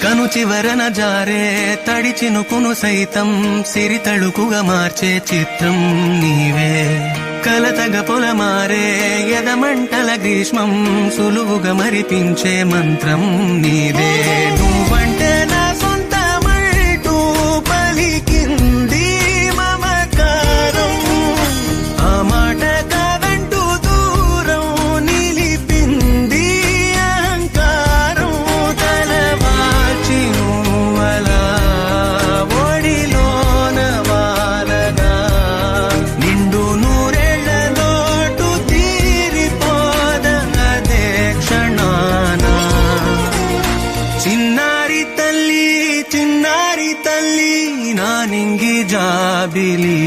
కను చివరన జారే తడి చినుకును సైతం సిరి తళుకుగా మార్చే చిత్రం నీవే. కలతగ పొలమారే ఎదమంటల గ్రీష్మం సులువుగా మరిపించే మంత్రం నీదే. నువ్వంటే నా సొంతమంటూ పలికింది మమకారం, ఆ మాట కాదంటూ దూరం నిలిపింది అహంకారం. తలవాల్చి నువ్వలా ఒడిలోన వాలగా నిండు నూరేళ్ల లోటు తీరిపోదదే క్షణాన. చిన్నారి తల్లి చిన్నారి తల్లి నా నింగి జాబిలి.